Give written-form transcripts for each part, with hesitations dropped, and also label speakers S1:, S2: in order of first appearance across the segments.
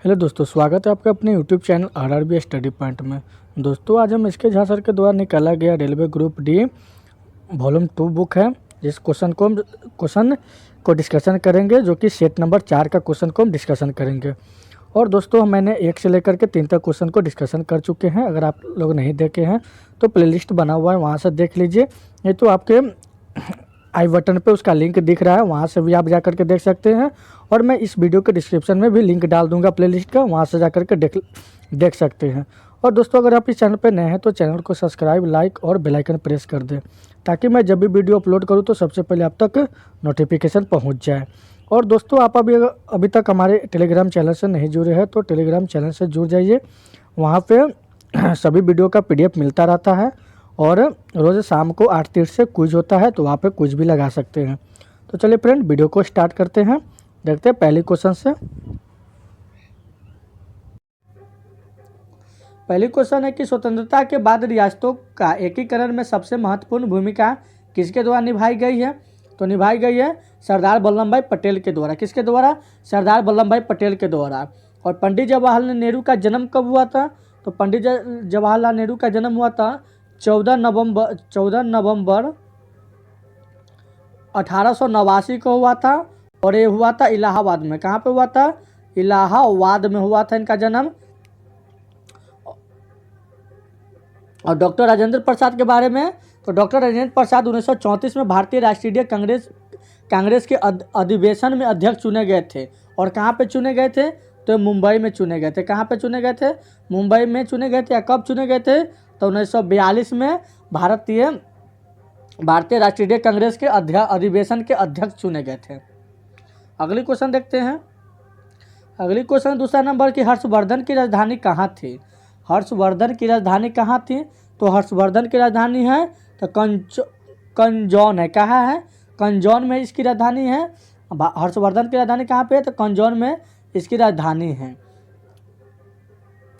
S1: Hello दोस्तों, स्वागत है आपका अपने YouTube channel RRB study point में। दोस्तों, आज हम इसके झा सर के द्वारा निकाला गया railway group D volume 2 book है, जिस क्वेश्चन को डिस्कशन करेंगे, जो कि सेट नंबर 4 का क्वेश्चन को हम डिस्कशन करेंगे। और दोस्तों, मैंने 1 से लेकर के 3 तक क्वेश्चन को डिस्कशन कर चुके हैं। अगर आप लोग नहीं देखे हैं तो प्लेलिस्ट बना हुआ है, वहाँ से देख लीजिए। नहीं तो आपके आई बटन पे उसका लिंक दिख रहा है, वहाँ से भी आप जा करके देख सकते हैं। और मैं इस वीडियो के डिस्क्रिप्शन में भी लिंक डाल दूंगा प्लेलिस्ट का, वहाँ से जा करके देख सकते हैं। और दोस्तों, अगर आप इस चैनल पर नए हैं तो चैनल को सब्सक्राइब, लाइक और बेल आइकन प्रेस कर दें, ताकि मैं जब भी वीडियो अपलोड करूँ तो सबसे पहले आप तक नोटिफिकेशन पहुँच जाए। और दोस्तों, आप अभी तक हमारे टेलीग्राम चैनल से नहीं जुड़े हैं तो टेलीग्राम चैनल से जुड़ जाइए। वहाँ पे सभी वीडियो का PDF मिलता रहता है, और रोज़ शाम को 8:30 से क्विज होता है, तो वहाँ पे क्विज भी लगा सकते हैं। तो चलिए फ्रेंड, वीडियो को स्टार्ट करते हैं। देखते हैं पहले क्वेश्चन से। पहली क्वेश्चन है कि स्वतंत्रता के बाद रियासतों का एकीकरण में सबसे महत्वपूर्ण भूमिका किसके द्वारा निभाई गई है? तो निभाई गई है सरदार वल्लभ भाई पटेल के द्वारा। किसके द्वारा? सरदार वल्लभ भाई पटेल के द्वारा। और पंडित जवाहरलाल नेहरू का जन्म कब हुआ था? तो पंडित जवाहरलाल नेहरू का जन्म हुआ था 14 नवंबर 1889 को हुआ था। और ये हुआ था इलाहाबाद में। कहाँ पे हुआ था? इलाहाबाद में हुआ था इनका जन्म। और डॉक्टर राजेंद्र प्रसाद के बारे में, तो डॉक्टर राजेंद्र प्रसाद 1934 में भारतीय राष्ट्रीय कांग्रेस के अधिवेशन में अध्यक्ष चुने गए थे। और कहाँ पे चुने गए थे? तो मुंबई में चुने गए थे। कहाँ पे चुने गए थे? मुंबई में चुने गए थे। या कब चुने गए थे? तो 1942 में भारतीय राष्ट्रीय कांग्रेस के अधिवेशन के अध्यक्ष चुने गए थे। अगली क्वेश्चन देखते हैं। अगली क्वेश्चन दूसरा नंबर की हर्षवर्धन की राजधानी कहाँ थी? हर्षवर्धन की राजधानी कहाँ थी? तो हर्षवर्धन की राजधानी है तो कंजौन है। कहाँ है? कंजौन में इसकी राजधानी है। हर्षवर्धन की राजधानी कहाँ पे है? तो कंजौन में इसकी राजधानी है।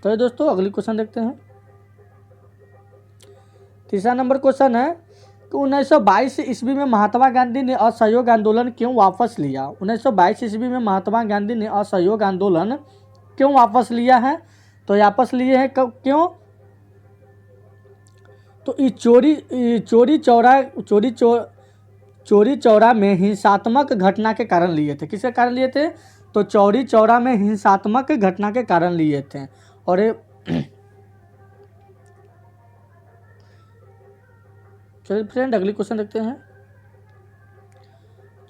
S1: तो ये दोस्तों, अगली क्वेश्चन देखते हैं। तीसरा नंबर क्वेश्चन है कि 1922 ईस्वी में महात्मा गांधी ने असहयोग आंदोलन क्यों वापस लिया? 1922 ईस्वी में महात्मा गांधी ने असहयोग आंदोलन क्यों वापस लिया है? तो वापस लिए हैं कब, क्यों? तो चौरी चौरा में हिंसात्मक घटना के कारण लिए थे। किसके कारण लिए थे? तो चौरी चौरा में हिंसात्मक घटना के कारण लिए थे। और चलिए फ्रेंड, अगली क्वेश्चन देखते हैं।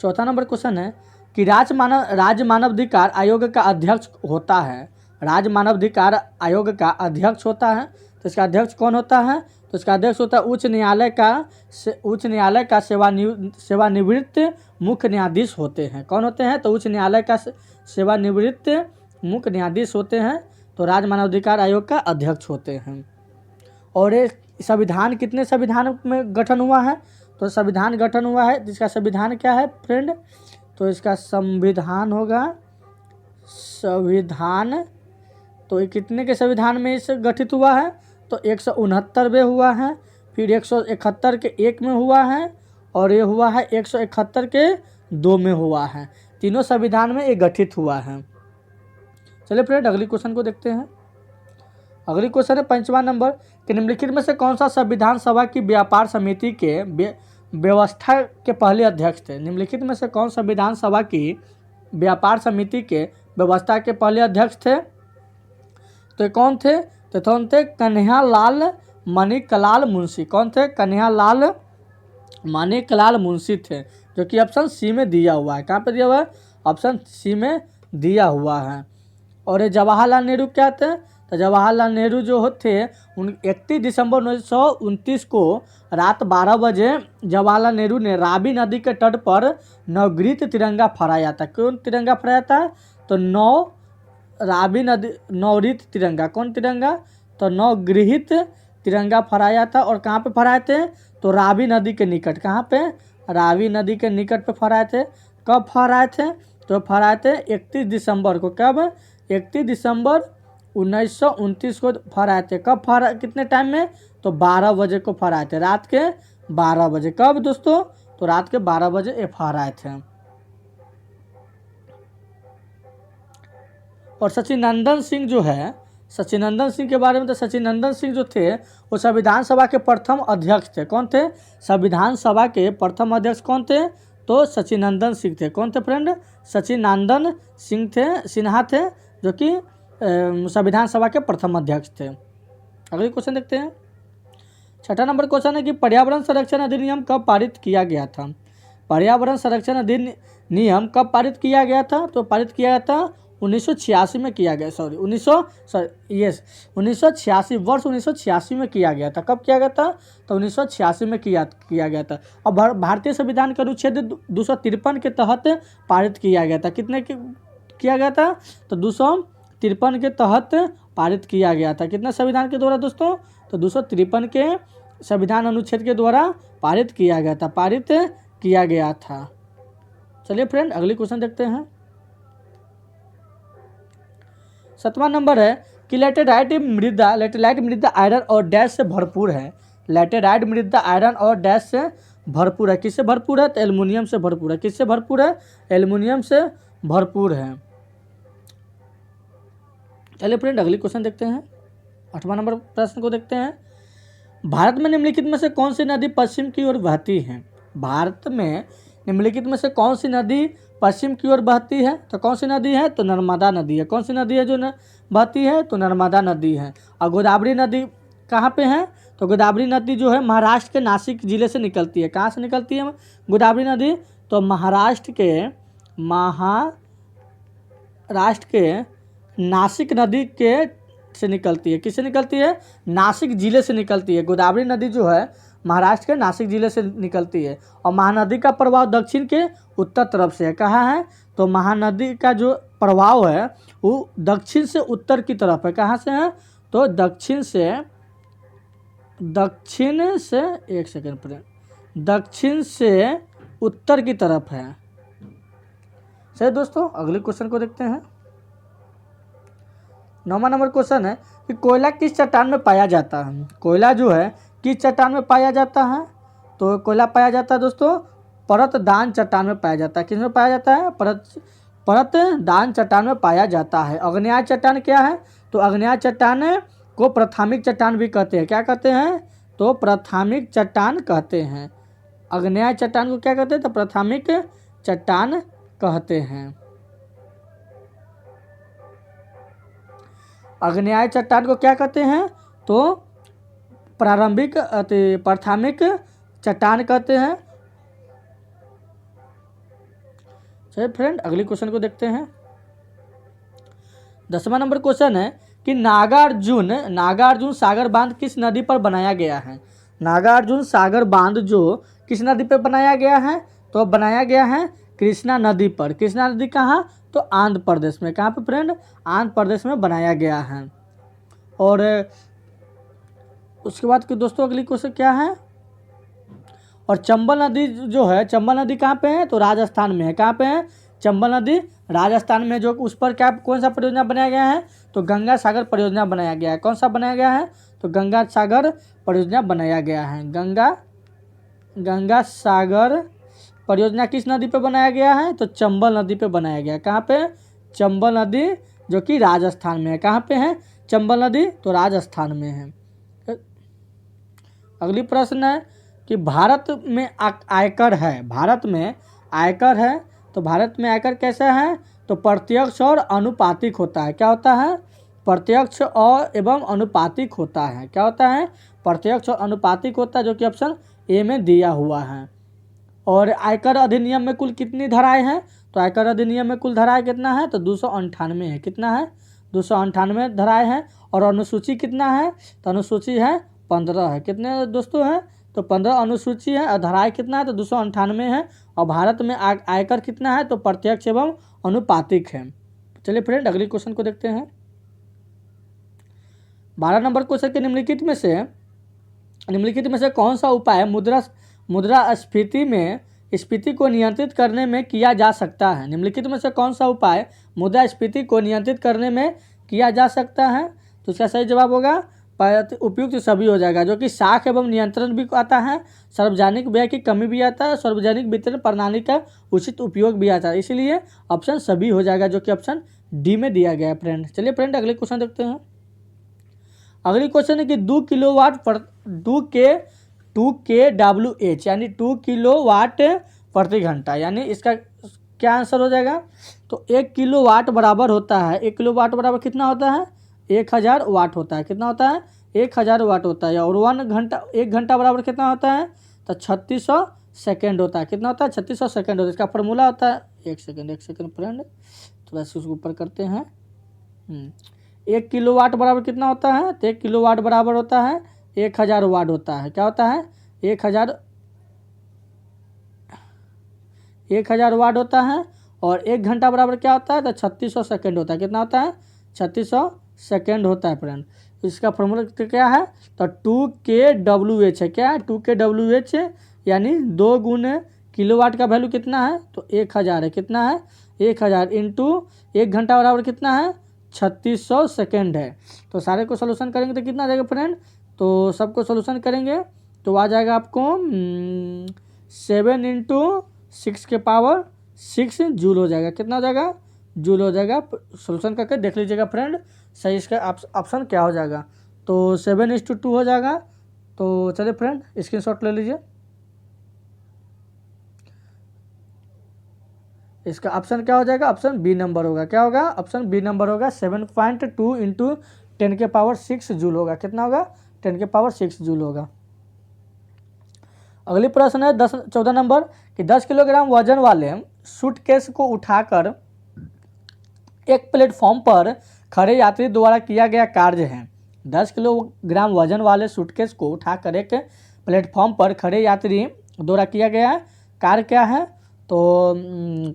S1: चौथा नंबर क्वेश्चन है कि राज्य मानवाधिकार आयोग का अध्यक्ष होता है। राज्य मानवाधिकार आयोग का अध्यक्ष होता है, तो इसका अध्यक्ष कौन होता है? तो इसका अध्यक्ष होता है उच्च न्यायालय का सेवानिवृत्त मुख्य न्यायाधीश होते हैं। कौन होते हैं? तो उच्च न्यायालय का सेवानिवृत्त मुख्य न्यायाधीश होते हैं, तो राज्य मानवाधिकार आयोग का अध्यक्ष होते हैं। और ये संविधान कितने संविधान में गठन हुआ है? तो संविधान गठन हुआ है, जिसका संविधान क्या है फ्रेंड? तो इसका संविधान होगा तो ये कितने के संविधान में इस गठित हुआ है? तो 169वें हुआ है, फिर 171 के 1 में हुआ है, और ये हुआ है 171 के 2 में हुआ है। तीनों संविधान में ये गठित हुआ है। चलिए फ्रेंड, अगली क्वेश्चन को देखते हैं। अगली क्वेश्चन है 5वां नंबर कि निम्नलिखित में से कौन सा संविधान सभा की व्यापार समिति के व्यवस्था के पहले अध्यक्ष थे? निम्नलिखित में से कौन संविधान सभा की व्यापार समिति के व्यवस्था के पहले अध्यक्ष थे? तो कौन थे? तो कौन थे? कन्हैयालाल मणिकलाल मुंशी। कौन थे? कन्हैयालाल मणिकलाल मुंशी थे, जो कि ऑप्शन सी में दिया हुआ है। कहाँ पे दिया हुआ है? ऑप्शन सी में दिया हुआ है। और ये जवाहरलाल नेहरू क्या थे? तो जवाहरलाल नेहरू जो थे 31 दिसंबर 1929 को रात 12 बजे जवाहरलाल नेहरू ने रावी नदी के तट पर नवगृहित तिरंगा फहराया था। कौन तिरंगा फहराया था? तो नवगृहित तिरंगा। कौन तिरंगा? तो नवगृहित तिरंगा फहराया था। और कहाँ पे फहराए थे? तो रावी नदी के निकट। कहाँ पे? रावी नदी के निकट पे फहराए थे। कब फहराए थे? तो फहराए थे 31 दिसंबर को। कब? 31 दिसंबर 1929 को फहराए थे। कब कितने टाइम में? तो 12 बजे को फहराए थे, रात के 12 बजे। कब दोस्तों? तो रात के 12 बजे ये फहराए थे। और सचिनंदन सिंह जो है, सचिनंदन सिंह के बारे में, तो सचिनंदन सिंह जो थे वो संविधान सभा के प्रथम अध्यक्ष थे। कौन थे? संविधान सभा के प्रथम अध्यक्ष कौन थे? तो सचिनंदन सिंह थे। कौन थे फ्रेंड? सचिनंदन सिंह थे, सिन्हा थे, जो कि संविधान सभा के प्रथम अध्यक्ष थे। अगले क्वेश्चन देखते हैं। छठा नंबर क्वेश्चन है कि पर्यावरण संरक्षण अधिनियम कब पारित किया गया था? पर्यावरण संरक्षण अधिनियम कब पारित किया गया था? तो पारित किया गया था 1986 में किया गया, 1986, वर्ष 1986 में किया गया था। कब किया गया था? तो 1986 में किया गया था। और भारतीय संविधान के अनुच्छेद 253 के तहत पारित किया गया था। कितने किया गया था? तो 253 के तहत पारित किया गया था। कितना संविधान के द्वारा दोस्तों? तो 253 के संविधान अनुच्छेद के द्वारा पारित किया गया था, पारित किया गया था। चलिए फ्रेंड अगली क्वेश्चन देखते हैं। 7वां नंबर है कि लेटेराइट मृदा आयरन और डैश से भरपूर है। लेटेराइट मृदा आयरन और डैश से भरपूर है। किससे भरपूर है? तो एल्युमिनियम से भरपूर है। किससे भरपूर है? एल्युमिनियम से भरपूर है। चलिए फ्रेंड अगली क्वेश्चन देखते हैं। 8वां नंबर प्रश्न को देखते हैं। भारत में निम्नलिखित में से कौन सी नदी पश्चिम की ओर बहती है? भारत में निम्नलिखित में से कौन सी नदी पश्चिम की ओर बहती है? तो कौन सी नदी है? तो नर्मदा नदी है। कौन सी नदी है जो बहती है? तो नर्मदा नदी है। और गोदावरी नदी कहाँ पे है? तो गोदावरी नदी जो है महाराष्ट्र के नासिक जिले से निकलती है। कहाँ से निकलती है गोदावरी नदी? तो महाराष्ट्र के नासिक नदी के से निकलती है। किससे निकलती है? नासिक जिले से निकलती है। गोदावरी नदी जो है महाराष्ट्र के नासिक जिले से निकलती है। और महानदी का प्रवाह दक्षिण के उत्तर तरफ से है। कहाँ है? तो महानदी का जो प्रवाह है वो दक्षिण से उत्तर की तरफ है। कहाँ से है? तो दक्षिण से एक सेकंड पर, दक्षिण से उत्तर की तरफ है। सही दोस्तों अगले क्वेश्चन को देखते हैं। 9वां नंबर क्वेश्चन है कि कोयला किस चट्टान में पाया जाता है? कोयला जो है किस चट्टान में पाया जाता है? तो कोयला पाया जाता है दोस्तों परतदान चट्टान में पाया जाता है। किस में पाया जाता है? परतदान चट्टान में पाया जाता है। अग्न्याय चट्टान क्या है? तो अग्न्याय चट्टान को प्राथमिक चट्टान भी कहते हैं। क्या कहते हैं? तो प्राथमिक चट्टान कहते हैं। अग्न्याय चट्टान को क्या कहते हैं? तो प्राथमिक चट्टान कहते हैं। अग्न्याय चट्टान को क्या कहते हैं? तो प्राथमिक चट्टान कहते हैं। चलिए फ्रेंड अगली क्वेश्चन को देखते हैं। 10वां नंबर क्वेश्चन है कि नागार्जुन सागर बांध किस नदी पर बनाया गया है? नागार्जुन सागर बांध जो किस नदी पर बनाया गया है? तो बनाया गया है कृष्णा नदी पर। कृष्णा नदी कहाँ? तो आंध्र प्रदेश में। कहाँ पे फ्रेंड? आंध्र प्रदेश में बनाया गया है। और उसके बाद कि दोस्तों अगली क्वेश्चन क्या है? और चंबल नदी जो है, चंबल नदी कहाँ पे है? तो राजस्थान में है। कहाँ पे है? चंबल नदी राजस्थान में। जो उस पर क्या कौन सा परियोजना बनाया गया है? तो गंगा सागर परियोजना बनाया गया है। कौन सा बनाया गया है? तो गंगा सागर परियोजना बनाया गया है। गंगा सागर परियोजना किस नदी पे बनाया गया है? तो चंबल नदी पे बनाया गया है। कहाँ पे? चंबल नदी जो कि राजस्थान में है। कहाँ पे है चंबल नदी? तो राजस्थान में है। अगली प्रश्न है कि भारत में आयकर है। भारत में आयकर है तो भारत में आयकर कैसा है? तो प्रत्यक्ष और अनुपातिक होता है। क्या होता है? प्रत्यक्ष और एवं अनुपातिक होता है। क्या होता है? प्रत्यक्ष और अनुपातिक होता है, जो कि ऑप्शन ए में दिया हुआ है। और आयकर अधिनियम में कुल कितनी धाराएं हैं? तो आयकर अधिनियम में कुल धाराएं कितना है? तो 298 है। कितना है? 298 धाराएं हैं। और अनुसूची कितना है? तो अनुसूची है 15 है। कितने दोस्तों हैं? तो 15 अनुसूची है। और धाराएं कितना है? तो 298 है। और भारत में आयकर कितना है? तो प्रत्यक्ष एवं अनुपातिक है। चलिए फ्रेंड अगली क्वेश्चन को देखते हैं। 12 नंबर क्वेश्चन के निम्नलिखित में से कौन सा उपाय मुद्रास्फीति को नियंत्रित करने में किया जा सकता है? निम्नलिखित में से कौन सा उपाय मुद्रास्फीति को नियंत्रित करने में किया जा सकता है? तो इसका सही जवाब होगा उपयुक्त सभी हो जाएगा, जो कि साख एवं नियंत्रण भी आता है, सार्वजनिक व्यय की कमी भी आता है, सार्वजनिक वितरण प्रणाली का उचित उपयोग भी आता है। इसलिए ऑप्शन सभी हो जाएगा, जो कि ऑप्शन डी में दिया गया है फ्रेंड। चलिए फ्रेंड अगले क्वेश्चन देखते हैं। अगली क्वेश्चन है कि 2 के डब्ल्यू एच यानी 2 किलोवाट प्रति घंटा, यानी इसका क्या आंसर हो जाएगा। तो 1 किलोवाट बराबर होता है, 1 किलोवाट बराबर कितना होता है, 1000 वाट होता है। कितना होता है, 1000 वाट होता है। और 1 घंटा बराबर कितना होता है, तो 3600 सेकेंड होता है। कितना होता है, 3600 सेकेंड होता है। इसका फॉर्मूला होता है, एक सेकेंड फ्रेंड, थोड़ा सा उसको ऊपर करते हैं। 1 किलोवाट बराबर कितना होता है, तो 1 किलोवाट बराबर होता है 1000 वाट होता है। क्या होता है, 1000 वाट होता है। और 1 घंटा बराबर क्या होता है, तो 3600 सेकेंड होता है। कितना होता है, 3600 सेकेंड होता है फ्रेंड। इसका फॉर्मूला क्या है, तो 2kWh है। क्या है, 2kWh यानी 2 गुने किलोवाट का वैल्यू कितना है, तो 1000 है। कितना है, 1000 इंटू 1 घंटा बराबर कितना है, 3600 सेकेंड है। तो सारे को सोल्यूशन करेंगे तो कितना आ जाएगा फ्रेंड, तो सबको सोल्यूशन करेंगे तो आ जाएगा आपको 7 इंटू 6 के पावर 6 जूल हो जाएगा। कितना हो जाएगा, जूल हो जाएगा। सोल्यूशन करके देख लीजिएगा फ्रेंड, सही इसका ऑप्शन क्या हो जाएगा। तो 7:2 हो जाएगा। तो चलिए फ्रेंड स्क्रीनशॉट ले लीजिए। इसका ऑप्शन क्या हो जाएगा, ऑप्शन बी नंबर होगा। क्या होगा, ऑप्शन बी नंबर होगा। 7.2 इंटू 10 के पावर 6 जूल होगा। कितना होगा, 10 के पावर 6 जूल होगा। अगली प्रश्न है 14 नंबर कि 10 किलोग्राम वजन वाले सूटकेस को उठाकर एक प्लेटफॉर्म पर खड़े यात्री द्वारा किया गया कार्य है। 10 किलोग्राम वजन वाले सूटकेस को उठाकर एक प्लेटफॉर्म पर खड़े यात्री द्वारा किया गया कार्य क्या है। तो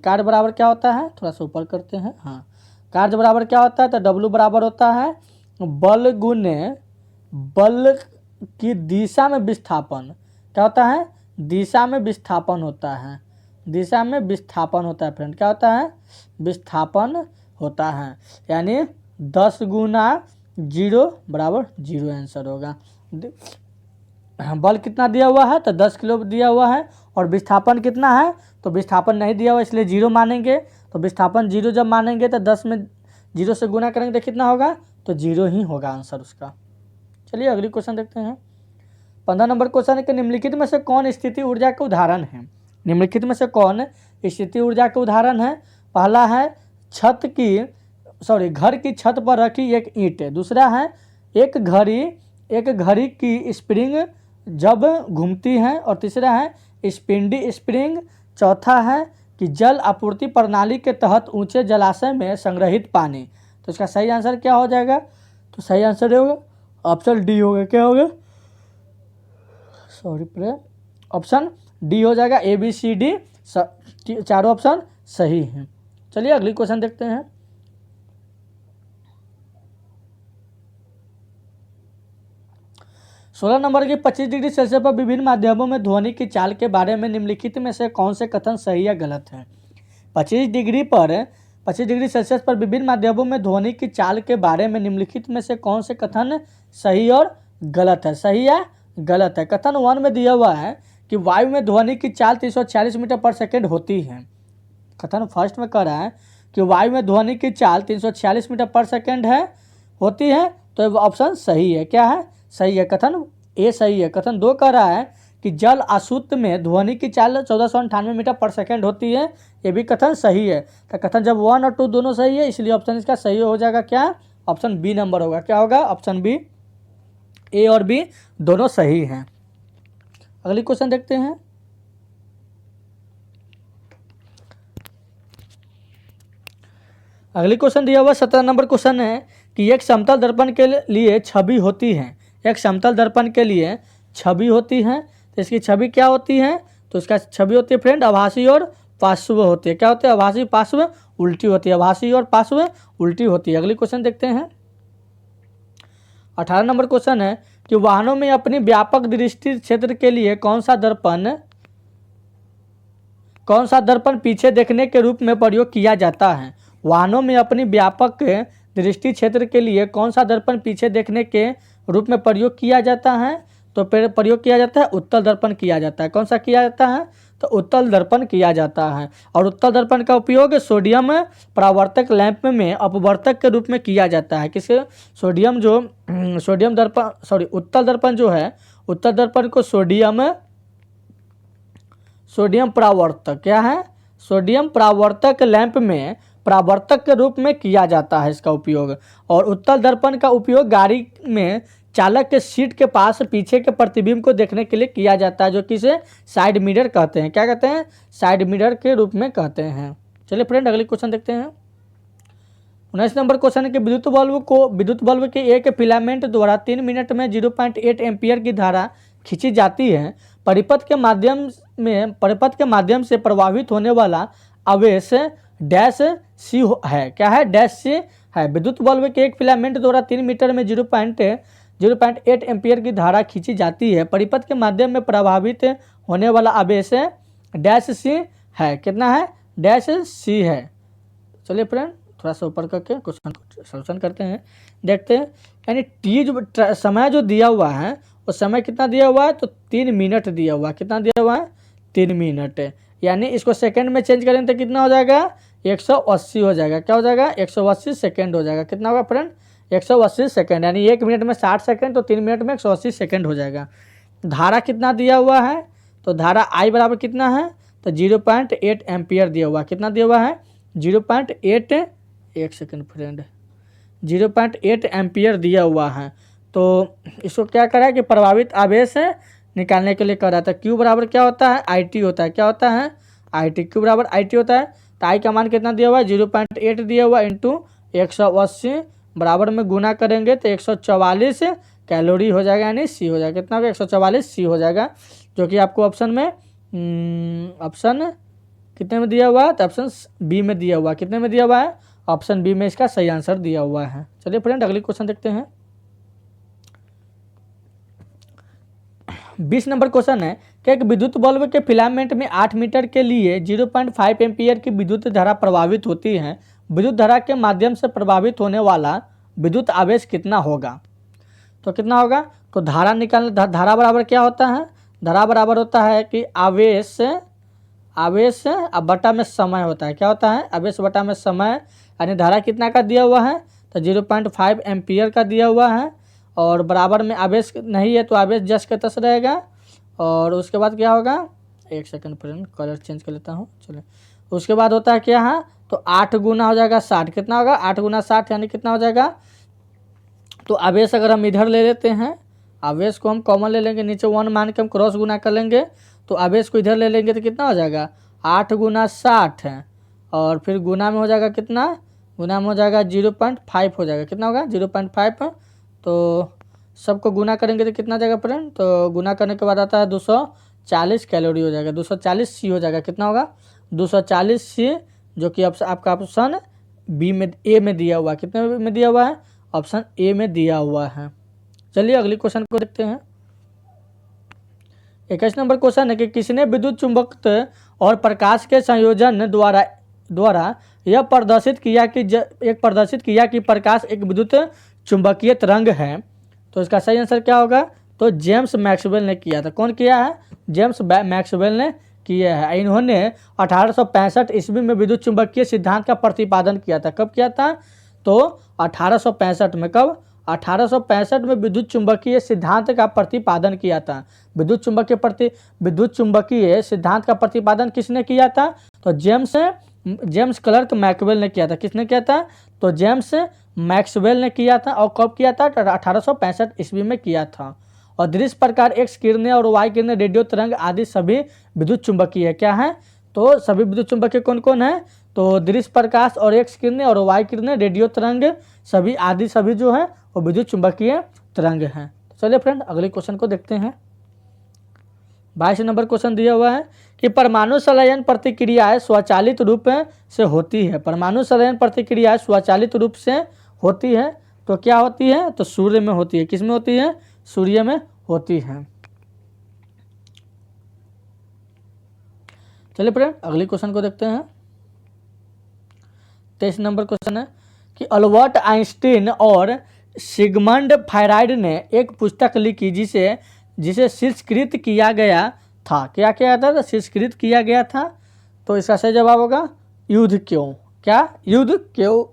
S1: कार्य बराबर क्या होता है, थोड़ा सा ऊपर करते हैं। हाँ, कार्य बराबर क्या होता है, तो W बराबर होता है बल गुने बल की दिशा में विस्थापन। क्या होता है, दिशा में विस्थापन होता है, दिशा में विस्थापन होता है फ्रेंड। क्या होता है, विस्थापन होता है। यानी 10 गुना 0 बराबर 0 आंसर होगा। बल कितना दिया हुआ है, तो 10 किलो दिया हुआ है। और विस्थापन कितना है, तो विस्थापन नहीं दिया हुआ इसलिए 0 मानेंगे। तो विस्थापन 0 जब मानेंगे तो 10 में 0 से गुना करेंगे तो कितना होगा, तो 0 ही होगा आंसर उसका। चलिए अगली क्वेश्चन देखते हैं। 15 नंबर क्वेश्चन है कि निम्नलिखित में से कौन स्थिति ऊर्जा के उदाहरण है। निम्नलिखित में से कौन स्थिति ऊर्जा के उदाहरण है। पहला है घर की छत पर रखी एक ईंट। दूसरा है एक घड़ी की स्प्रिंग जब घूमती है। और तीसरा है स्पिंडी स्प्रिंग। चौथा है कि जल आपूर्ति प्रणाली के तहत ऊंचे जलाशय में संग्रहित पानी। तो इसका सही आंसर क्या हो जाएगा, तो सही आंसर होगा ऑप्शन डी होगा। क्या होगा, ऑप्शन डी हो जाएगा। ABCD चारों ऑप्शन सही हैं। चलिए अगली क्वेश्चन देखते हैं। सोलह नंबर की 25 डिग्री सेल्सियस पर विभिन्न माध्यमों में ध्वनि की चाल के बारे में निम्नलिखित में से कौन से कथन सही या गलत है। 25 डिग्री सेल्सियस पर विभिन्न माध्यमों में ध्वनि की चाल के बारे में निम्नलिखित में से कौन से कथन सही और गलत है, सही या गलत है। कथन 1 में दिया हुआ है कि वायु में ध्वनि की चाल 346 मीटर पर सेकेंड होती है। कथन फर्स्ट में कह रहा है कि वायु में ध्वनि की चाल 346 मीटर पर सेकेंड होती है। तो ऑप्शन सही है। क्या है, सही है, कथन ए सही है। कथन 2 कह रहा है कि जल आसूत में ध्वनि की चाल 1498 मीटर पर सेकेंड होती है। ये भी कथन सही है। तो कथन जब 1 और 2 दोनों सही है इसलिए ऑप्शन इसका सही हो जाएगा। क्या, ऑप्शन बी नंबर होगा। क्या होगा, ऑप्शन बी। ए और बी दोनों सही हैं। अगली क्वेश्चन देखते हैं। अगली क्वेश्चन दिया हुआ 17 नंबर क्वेश्चन है कि एक समतल दर्पण के लिए छवि होती है। एक समतल दर्पण के लिए छवि होती है। तो इसकी छवि क्या होती है, तो इसका छवि होती है फ्रेंड आभासी और पार्श्व होती है। क्या होती है, आभासी पार्श्व उल्टी होती है। आभासी और पार्श्व उल्टी होती है। अगली क्वेश्चन देखते हैं। 18 नंबर क्वेश्चन है कि वाहनों में अपनी व्यापक दृष्टि क्षेत्र के लिए कौन सा दर्पण पीछे देखने के रूप में प्रयोग किया जाता है। वाहनों में अपनी व्यापक दृष्टि क्षेत्र के लिए कौन सा दर्पण पीछे देखने के रूप में प्रयोग किया जाता है? तो प्रयोग किया जाता है उत्तल दर्पण किया जाता है। कौन सा किया जाता है? तो उत्तल दर्पण किया जाता है। और उत्तल दर्पण का उपयोग सोडियम परावर्तक लैंप में अपवर्तक के रूप में किया जाता है। किसके? सोडियम जो सोडियम दर्पण उत्तल दर्पण जो है, उत्तल दर्पण को सोडियम परावर्तक क्या है? सोडियम परावर्तक लैंप में परावर्तक के रूप में किया जाता है इसका उपयोग। और उत्तल दर्पण का उपयोग गाड़ी में चालक के सीट के पास पीछे के प्रतिबिंब को देखने के लिए किया जाता है, जो कि इसे साइड मिरर कहते हैं। क्या कहते हैं? साइड मिरर के रूप में कहते हैं। चलिए फ्रेंड, अगले क्वेश्चन देखते हैं। 19 नंबर क्वेश्चन है कि विद्युत बल्ब के एक फिलामेंट द्वारा 3 मिनट में 0.8 एम्पियर की धारा खींची जाती है। परिपथ के माध्यम से प्रवाहित होने वाला आवेश डैश सी है। क्या है? डैश सी है। विद्युत बल्ब के एक फिलामेंट द्वारा 3 मीटर में 0.8 एम्पियर की धारा खींची जाती है। परिपथ के माध्यम में प्रवाहित होने वाला आवेश डैश सी है। कितना है? डैश सी है। चलिए फ्रेंड, थोड़ा सा ऊपर करके क्वेश्चन को सॉल्यूशन करते हैं, देखते हैं। यानी टी जो समय जो दिया हुआ है वो समय कितना दिया हुआ है? तो 3 मिनट दिया हुआ है। कितना दिया हुआ है? 3 मिनट। यानी इसको सेकंड में चेंज करेंगे तो कितना हो जाएगा? 180 हो जाएगा। क्या हो जाएगा? 180 सेकंड हो जाएगा। कितना होगा फ्रेंड? 180 सेकंड। यानी 1 मिनट में 60 सेकंड, तो 3 मिनट में 180 सेकंड हो जाएगा। धारा कितना दिया हुआ है? तो धारा आई बराबर कितना है? तो 0.8 एम्पियर दिया हुआ है। कितना दिया हुआ है? 0.8 एक सेकंड फ्रेंड 0.8 एम्पियर दिया हुआ है। तो इसको क्या करा है कि प्रभावित आवेश निकालने के लिए कर रहा था। क्यू बराबर क्या होता है? आई टी होता है। क्या होता है? I T. क्यू बराबर आई टी होता है। तो आई का मान कितना दिया हुआ है? 0.8 दिया हुआ इंटू 180 बराबर में गुना करेंगे तो 144 कैलोरी हो जाएगा, यानी सी हो जाएगा। कितना होगा? 144 सी हो जाएगा, जो कि आपको ऑप्शन कितने में दिया हुआ है? तो ऑप्शन बी में दिया हुआ है। कितने में दिया हुआ है? ऑप्शन बी में इसका सही आंसर दिया हुआ है। चलिए फ्रेंड, अगली क्वेश्चन देखते हैं। 20 नंबर क्वेश्चन है कि एक विद्युत बल्ब के फिलामेंट में 8 मीटर के लिए 0.5 एम्पियर की विद्युत धारा प्रवाहित होती है। विद्युत धारा के माध्यम से प्रवाहित होने वाला विद्युत आवेश कितना होगा? तो कितना होगा? तो धारा निकालना, धारा बराबर क्या होता है? धारा बराबर होता है कि आवेश अब बटा में समय होता है। क्या होता है? आवेश बटा में समय। यानी धारा कितना का दिया हुआ है? तो 0.5 एम्पियर का दिया हुआ है। और बराबर में आवेश नहीं है तो आवेश जस के तस रहेगा। और उसके बाद क्या होगा? एक सेकंड फ्रेंड, कलर चेंज कर लेता हूँ। चलिए, उसके बाद होता है क्या है? तो 8 गुना हो जाएगा 60। कितना होगा? 8 गुना 60 यानी कितना हो जाएगा? तो आवेश अगर हम इधर ले लेते हैं, आवेश को हम कॉमन ले लेंगे, नीचे 1 मान के हम क्रॉस गुना कर लेंगे, तो आवेश को इधर ले लेंगे तो कितना हो जाएगा? 8 गुना 60 है। और फिर गुना में हो जाएगा कितना? गुना में हो जाएगा 0.5 हो जाएगा। कितना होगा? 0.5। तो सबको गुना करेंगे तो कितना जाएगा फ्रेंड? तो गुना करने के बाद आता है 240 कैलोरी हो जाएगा। 240 सी हो जाएगा। कितना होगा? 240 सी, जो कि आपका ऑप्शन बी में ए में दिया हुआ है। कितने में दिया हुआ है? ऑप्शन ए में दिया हुआ है। चलिए अगले क्वेश्चन को देखते हैं। 21 नंबर क्वेश्चन है कि किसने विद्युत चुंबकत्व और प्रकाश के संयोजन द्वारा यह प्रदर्शित किया कि प्रकाश एक विद्युत चुंबकीय तरंग है। तो इसका सही आंसर क्या होगा? तो जेम्स मैक्सवेल ने किया था। कौन किया है? जेम्स मैक्सवेल ने किया है। इन्होंने 1865 ईस्वी में विद्युत चुंबकीय सिद्धांत का प्रतिपादन किया था। कब किया था? तो 1865 में। कब? 1865 में विद्युत चुंबकीय सिद्धांत का प्रतिपादन किया था। विद्युत चुंबकीय सिद्धांत का प्रतिपादन किसने किया था? तो जेम्स क्लर्क मैक्सवेल ने किया था। किसने किया था? तो जेम्स मैक्सवेल ने किया था। और कब किया था? 1865 ईस्वी में किया था। और दृश्य प्रकार एक्स किरणें और वाई किरणें, रेडियो तरंग आदि सभी विद्युत चुंबकीय है। क्या है? तो सभी विद्युत चुंबकीय कौन कौन है? तो दृश्य प्रकाश और एक्स किरणें और वाई किरणें, रेडियो तरंग सभी आदि सभी जो है वो विद्युत चुंबकीय तरंग हैं। चलिए फ्रेंड, अगले क्वेश्चन को देखते हैं। 22 नंबर क्वेश्चन दिया हुआ है कि परमाणु संलयन प्रतिक्रियाएं स्वचालित रूप से होती है। परमाणु संलयन प्रतिक्रियाएं स्वचालित रूप से होती है तो क्या होती है? तो सूर्य में होती है। किस में होती है? सूर्य में होती है। चलिए फ्रेंड, अगले क्वेश्चन को देखते हैं। 23 नंबर क्वेश्चन है कि अल्बर्ट आइंस्टीन और सिगमंड फ्राइड ने एक पुस्तक लिखी जिसे शीर्षकृत किया गया था। क्या किया था? शीर्षकृत किया गया था। तो इसका सही जवाब होगा युद्ध क्यों। क्या? युद्ध क्यों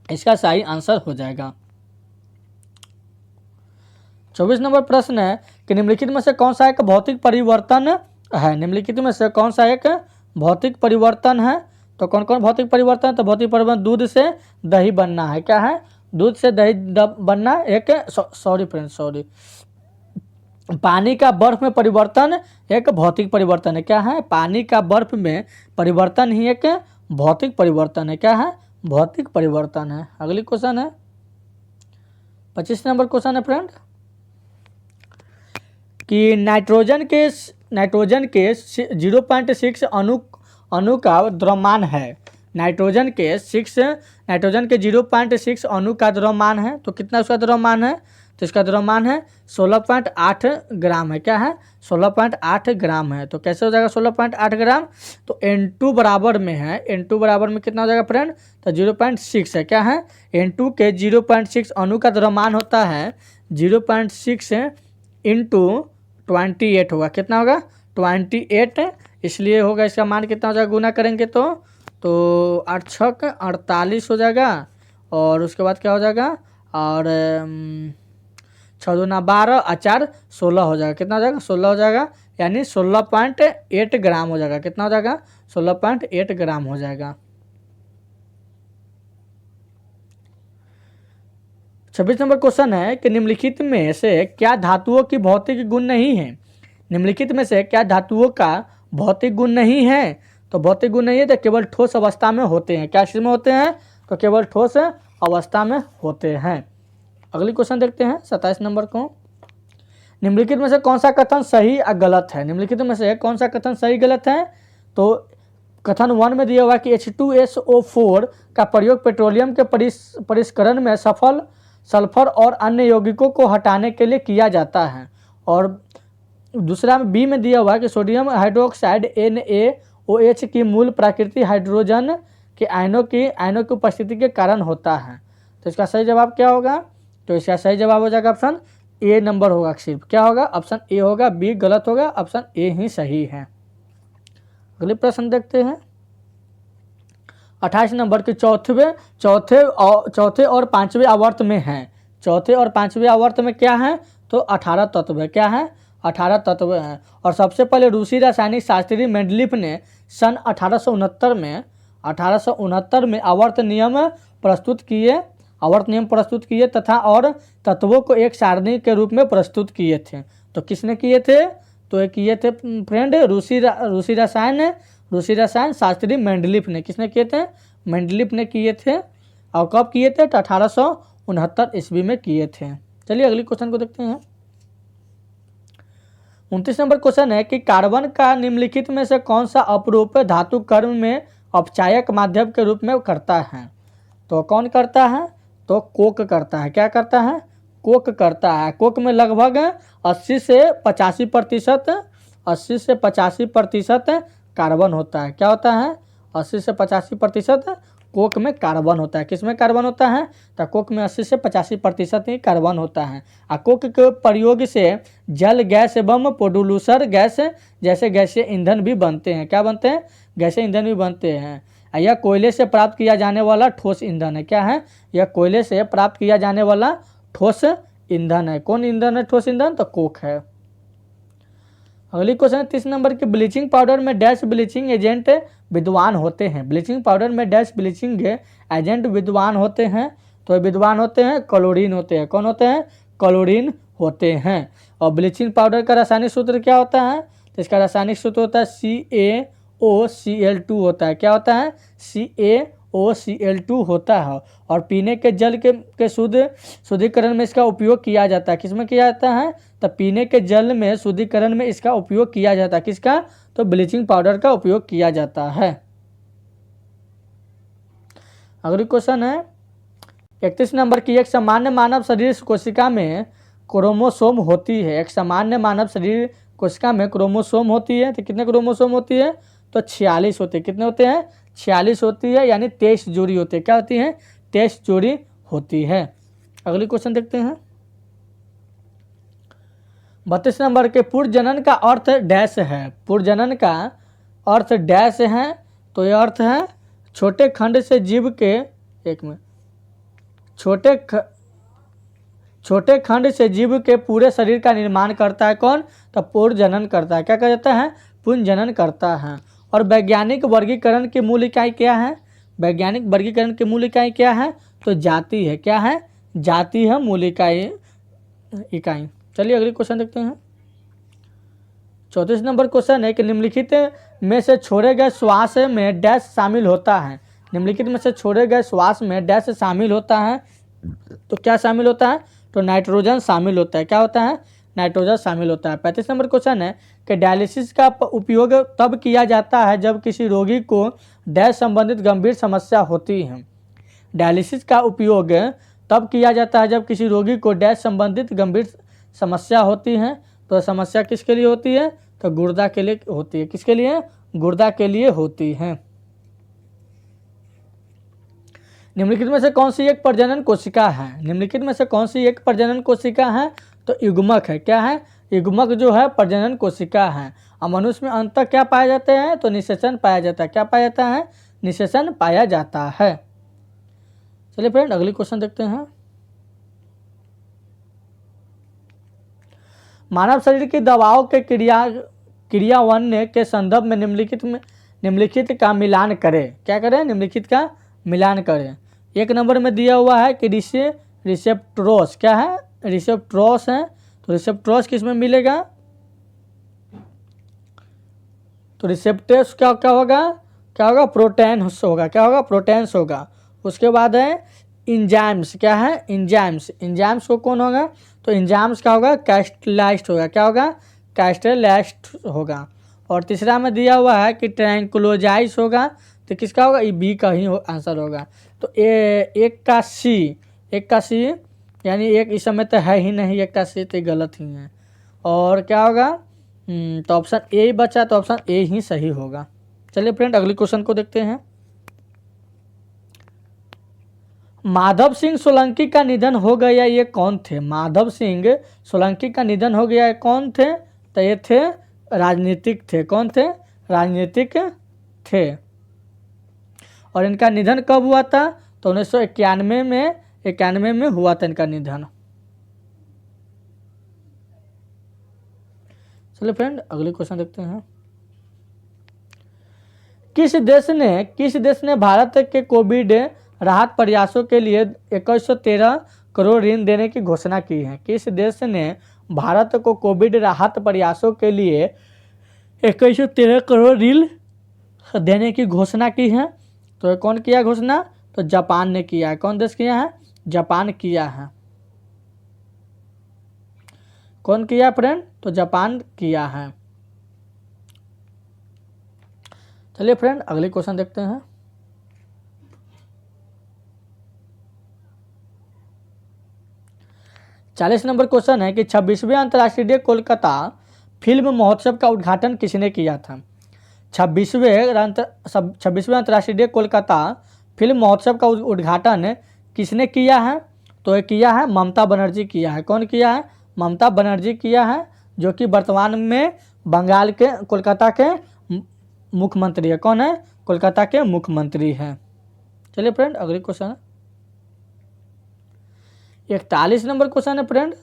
S1: इसका सही आंसर हो जाएगा। 24 नंबर प्रश्न है कि निम्नलिखित में से कौन सा एक भौतिक परिवर्तन है। निम्नलिखित में से कौन सा एक भौतिक परिवर्तन है? तो कौन कौन भौतिक परिवर्तन है? तो भौतिक परिवर्तन दूध से दही बनना है। क्या है? दूध से दही बनना। एक सॉरी फ्रेंड्स, सॉरी, पानी का बर्फ में परिवर्तन एक भौतिक परिवर्तन है। क्या है? पानी का बर्फ में परिवर्तन ही एक भौतिक परिवर्तन है। क्या है? भौतिक परिवर्तन है। अगली क्वेश्चन है 25 नंबर क्वेश्चन है फ्रेंड कि नाइट्रोजन के 0.6 अणु का द्रव्यमान है। नाइट्रोजन के 0.6 अणु का द्रव्यमान है। तो कितना उसका द्रव्यमान है? तो इसका द्रव्यमान है 16.8 ग्राम है। क्या है? 16.8 ग्राम है। तो कैसे हो जाएगा 16.8 ग्राम? तो N2 बराबर में है। N2 बराबर में कितना हो जाएगा फ्रेंड? तो 0.6 है। क्या है? N2 के 0.6 अणु का द्रव्यमान होता है 0.6 इंटू 28 होगा। कितना होगा? 28। इसलिए होगा, इसका मान कितना हो जाएगा गुना करेंगे तो 8 छक 48 हो जाएगा। और उसके बाद क्या हो जाएगा? और 6 दूना 12 और 4 16 हो जाएगा। कितना हो जाएगा? 16 हो जाएगा, यानी 16.8 ग्राम हो जाएगा। कितना हो जाएगा? 16.8 ग्राम हो जाएगा। 26 नंबर क्वेश्चन है कि निम्नलिखित में से क्या धातुओं की भौतिक गुण नहीं है। निम्नलिखित में से क्या धातुओं का भौतिक गुण नहीं है? तो भौतिक गुण नहीं है तो केवल ठोस अवस्था में होते हैं। क्या चीज में होते हैं? तो केवल ठोस अवस्था में होते हैं। अगली क्वेश्चन देखते हैं 27 नंबर को। निम्नलिखित में से कौन सा कथन सही या गलत है? निम्नलिखित में से कौन सा कथन सही गलत है? तो कथन 1 में दिया हुआ कि H2SO4 का प्रयोग पेट्रोलियम के परिष्करण में सल्फर और अन्य यौगिकों को हटाने के लिए किया जाता है। और दूसरा में बी में दिया हुआ है कि सोडियम हाइड्रोक्साइड NaOH की मूल प्रकृति हाइड्रोजन के आयनों की उपस्थिति के कारण होता है। तो इसका सही जवाब क्या होगा? तो इसका सही जवाब हो जाएगा ऑप्शन ए नंबर होगा। सिर्फ क्या होगा? ऑप्शन ए होगा, बी गलत होगा, ऑप्शन ए ही सही है। अगले प्रश्न देखते हैं 28 नंबर के चौथे और पांचवें आवर्त में है। चौथे और पांचवें आवर्त में क्या है? तो 18 तत्व है। क्या है? 18 तत्व हैं। और सबसे पहले रूसी रासायनिक शास्त्री मेंडलीफ ने सन 1869 में आवर्त नियम प्रस्तुत किए तथा और तत्वों को एक सारणी के रूप में प्रस्तुत किए थे। तो किसने किए थे? तो ये किए थे फ्रेंड रूसी रसायन शास्त्री मेंडलीफ ने। किसने किए थे? मेंडलीफ ने किए थे। और कब किए थे? तो 1869 ईस्वी में किए थे। चलिए अगली क्वेश्चन को देखते हैं 29 नंबर क्वेश्चन है कि कार्बन का निम्नलिखित में से कौन सा अपरूप धातु कर्म में अपचायक माध्यम के रूप में करता है? तो कौन करता है? तो कोक करता है। क्या करता है? कोक करता है। कोक में लगभग 80 से 85% कार्बन होता है। क्या होता है? 80 से 85% कोक में कार्बन होता है। किस में कार्बन होता है? तो कोक में 80 से 85% ही कार्बन होता है। और कोक के प्रयोग से जल गैस एवं प्रोड्यूसर गैस जैसे गैसीय ईंधन भी बनते हैं। क्या बनते हैं? गैसीय ईंधन भी बनते हैं। यह कोयले से प्राप्त किया जाने वाला ठोस ईंधन है। क्या है? यह कोयले से प्राप्त किया जाने वाला ठोस ईंधन है। कौन ईंधन है ठोस ईंधन? तो कोक है। अगली क्वेश्चन 30 नंबर की ब्लीचिंग पाउडर में डैश ब्लीचिंग एजेंट विद्वान होते हैं। ब्लीचिंग पाउडर में डैश ब्लीचिंग एजेंट विद्वान होते हैं। तो विद्वान होते हैं क्लोरीन होते हैं। कौन होते हैं? क्लोरीन होते हैं। और ब्लीचिंग पाउडर का रासायनिक सूत्र क्या होता है? तो इसका रासायनिक सूत्र होता है CaOCl2 होता है। क्या होता है? CaOCl2 होता है। और पीने के जल के शुद्धिकरण में इसका उपयोग किया जाता है। किसमें किया जाता है? तो पीने के जल में शुद्धिकरण में इसका उपयोग किया जाता है। किसका? तो ब्लीचिंग पाउडर का उपयोग किया जाता है। अगली क्वेश्चन है 31 नंबर की। एक सामान्य मानव शरीर कोशिका में क्रोमोसोम होती है। एक सामान्य मानव शरीर कोशिका में क्रोमोसोम होती है। तो कितने क्रोमोसोम होती है? तो 46 होते हैं। कितने होते हैं? 46 होती है, यानी 23 जोड़ी होती है। क्या होती है? तेज चोरी होती है। अगली क्वेश्चन देखते हैं। 32 नंबर के पुरजनन का अर्थ डैश है। पुरजनन का अर्थ डैश है, तो यह अर्थ है छोटे खंड से जीव के छोटे खंड से जीव के पूरे शरीर का निर्माण करता है। कौन? तो पुरजनन करता है। क्या कहा जाता है? पुंजनन करता है। और वैज्ञानिक वर्गीकरण की मूल इकाई क्या है? वैज्ञानिक वर्गीकरण की मूल इकाई क्या है? तो जाति है। क्या है? जाति है मूल इकाई। चलिए अगली क्वेश्चन देखते हैं। 34 नंबर क्वेश्चन है कि निम्नलिखित में से छोड़े गए श्वास में डैश शामिल होता है। निम्नलिखित में से छोड़े गए श्वास में डैश शामिल होता है। तो क्या शामिल होता है? तो नाइट्रोजन शामिल होता है। क्या होता है? नाइट्रोजन शामिल होता है। 35 नंबर क्वेश्चन है कि डायलिसिस का उपयोग तब किया जाता है जब किसी रोगी को डैश संबंधित गंभीर समस्या होती है। डायलिसिस का उपयोग तब किया जाता है जब किसी रोगी को डैश संबंधित गंभीर समस्या होती है। तो समस्या किसके लिए होती है? तो गुर्दा के लिए होती है। किसके लिए? गुर्दा के लिए होती है। निम्नलिखित में से कौन सी एक प्रजनन कोशिका है? निम्नलिखित में से कौन सी एक प्रजनन कोशिका है? तो युग्मक है। क्या है? युग्मक जो है प्रजनन कोशिका है। और मनुष्य में अंततः क्या पाए जाते हैं? तो निषेचन पाया जाता है। क्या पाया जाता है? निषेचन पाया जाता है। चलिए फ्रेंड अगली क्वेश्चन देखते हैं। मानव शरीर की दवाओं के क्रियान्वयन के संदर्भ में निम्नलिखित का मिलान करें। क्या करें? निम्नलिखित का मिलान करें। 1 नंबर में दिया हुआ है कि रिसेप्टरोस। क्या है? रिसेप्टरोस है। तो रिसेप्टरोस किस में मिलेगा? तो रिसेप्टर्स क्या होगा? क्या होगा? प्रोटेन्स होगा। क्या होगा? प्रोटेन्स होगा। उसके बाद है इंजाइम्स। क्या है? इंजाइम्स। इंजाइम्स को कौन होगा? तो इंजाइम्स क्या होगा? कैस्टलाइज्ड होगा। क्या होगा? कैस्टलाइज्ड होगा। और तीसरा में दिया हुआ है कि ट्रैंक्विलाइज होगा। तो किसका होगा? ये बी का ही आंसर होगा। तो एक का सी यानी एक इस समय तो है ही नहीं, एक का सी तो गलत ही है। और क्या होगा? तो ऑप्शन ए ही बचा, तो ऑप्शन ए ही सही होगा। चलिए फ्रेंड अगली क्वेश्चन को देखते हैं। माधव सिंह सोलंकी का निधन हो गया, ये कौन थे? माधव सिंह सोलंकी का निधन हो गया, ये कौन थे? तो ये थे राजनीतिक थे। कौन थे? राजनीतिक थे। और इनका निधन कब हुआ था? तो 1991 में हुआ था इनका निधन। चलिए फ्रेंड अगले क्वेश्चन देखते हैं। किस देश ने भारत के कोविड राहत प्रयासों के लिए 2113 करोड़ ऋण देने की घोषणा की है? किस देश ने भारत को कोविड राहत प्रयासों के लिए 2113 करोड़ ऋण देने की घोषणा की है? तो कौन किया घोषणा? तो जापान ने किया है। कौन देश किया है? जापान किया है। कौन किया फ्रेंड? तो जापान किया है। चलिए फ्रेंड अगले क्वेश्चन देखते हैं। चालीस नंबर क्वेश्चन है कि 26वें अंतर्राष्ट्रीय कोलकाता फिल्म महोत्सव का उद्घाटन किसने किया था? 26वें अंतर्राष्ट्रीय कोलकाता फिल्म महोत्सव का उद्घाटन किसने किया है? तो ये किया है ममता बनर्जी किया है। कौन किया है? ममता बनर्जी किया है, जो कि वर्तमान में बंगाल के कोलकाता के मुख्यमंत्री है। कौन है? कोलकाता के मुख्यमंत्री हैं। चलिए फ्रेंड अगले क्वेश्चन 41 नंबर क्वेश्चन है फ्रेंड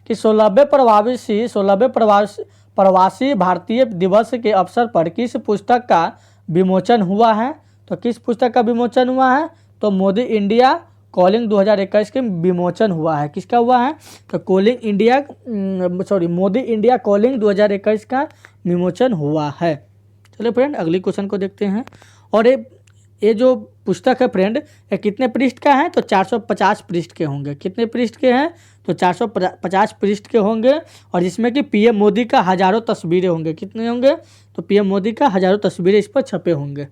S1: कि 16वें प्रवासी भारतीय दिवस के अवसर पर किस पुस्तक का विमोचन हुआ है? तो किस पुस्तक का विमोचन हुआ है? तो मोदी इंडिया कॉलिंग 2021 के विमोचन हुआ है। किसका हुआ है? तो मोदी इंडिया कॉलिंग 2021 का विमोचन हुआ है। चलिए फ्रेंड अगली क्वेश्चन को देखते हैं। और ये जो पुस्तक है फ्रेंड ये कितने पृष्ठ का है? तो 450 पृष्ठ के होंगे। कितने पृष्ठ के हैं? तो 450 पृष्ठ के होंगे। और जिसमें कि पीएम मोदी का हजारों तस्वीरें होंगे। कितने होंगे? तो पीएम मोदी का हजारों तस्वीरें इस पर छपे होंगे।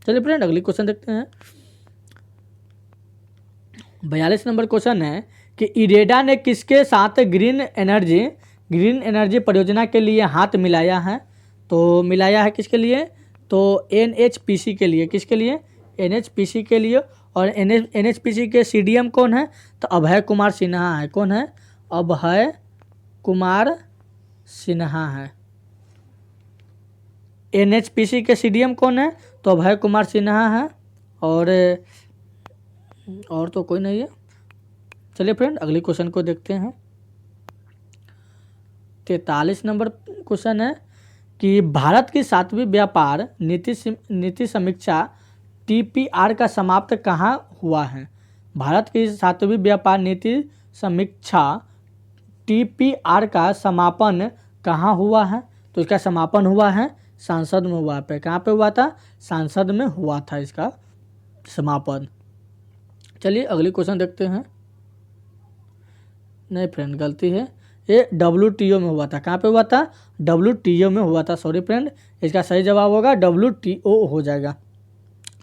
S1: चलिए फ्रेंड अगली क्वेश्चन देखते हैं। 42 नंबर क्वेश्चन है कि इरेडा ने किसके साथ ग्रीन एनर्जी परियोजना के लिए हाथ मिलाया है? तो मिलाया है किसके लिए? तो NHPC के लिए। किसके लिए? एनएचपीसी के लिए। और एनएचपीसी के सीडीएम कौन है? तो अभय कुमार सिन्हा है। कौन है? अभय कुमार सिन्हा है। एनएचपीसी के सीडीएम कौन है? तो अभय कुमार सिन्हा है। और तो कोई नहीं है। चलिए फ्रेंड अगले क्वेश्चन को देखते हैं। 43 नंबर क्वेश्चन है कि भारत की 7वीं व्यापार नीति समीक्षा टीपीआर का समाप्त कहाँ हुआ है? भारत की 7वीं व्यापार नीति समीक्षा टीपीआर का समापन कहाँ हुआ है? तो इसका समापन हुआ है संसद में हुआ पे। कहाँ पे हुआ था? संसद में हुआ था इसका समापन। चलिए अगली क्वेश्चन देखते हैं। नहीं फ्रेंड गलती है, ये WTO में हुआ था। कहाँ पे हुआ था? WTO में हुआ था। सॉरी फ्रेंड, इसका सही जवाब होगा WTO हो जाएगा,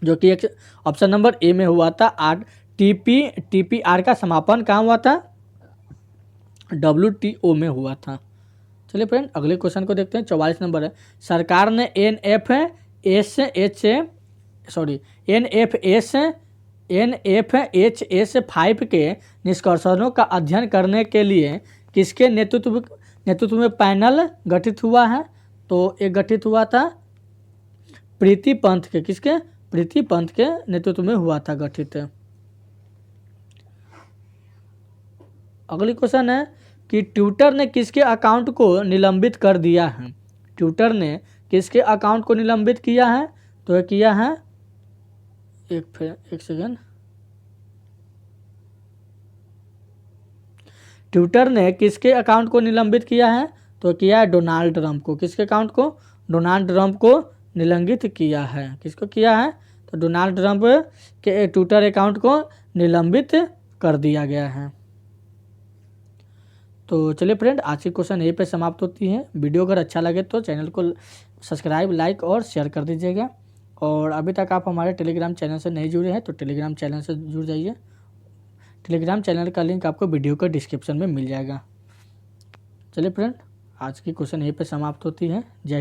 S1: जो कि एक ऑप्शन नंबर ए में हुआ था। टीपीआर का समापन कहाँ हुआ था? WTO में हुआ था। चलिए फ्रेंड अगले क्वेश्चन को देखते हैं। 44 नंबर है, सरकार ने NFHS 5 के निष्कर्षों का अध्ययन करने के लिए किसके नेतृत्व में पैनल गठित हुआ है? तो एक गठित हुआ था प्रीति पंत के। किसके? प्रीति पंत के नेतृत्व में हुआ था गठित। अगली क्वेश्चन है कि ट्विटर ने किसके अकाउंट को निलंबित कर दिया है? ट्विटर ने किसके अकाउंट को निलंबित किया है? तो किया है, एक सेकेंड, ट्विटर ने किसके अकाउंट को निलंबित किया है? तो किया है डोनाल्ड ट्रंप को। किसके अकाउंट को? डोनाल्ड ट्रंप को निलंबित किया है। किसको किया है? तो डोनाल्ड ट्रंप के ट्विटर अकाउंट को निलंबित कर दिया गया है। तो चलिए फ्रेंड आज की क्वेश्चन यहीं पे समाप्त होती है। वीडियो अगर अच्छा लगे तो चैनल को सब्सक्राइब, लाइक और शेयर कर दीजिएगा। और अभी तक आप हमारे टेलीग्राम चैनल से नहीं जुड़े हैं तो टेलीग्राम चैनल से जुड़ जाइए। टेलीग्राम चैनल का लिंक आपको वीडियो के डिस्क्रिप्शन में मिल जाएगा। चलिए फ्रेंड आज की क्वेश्चन यहीं पे समाप्त होती है। जय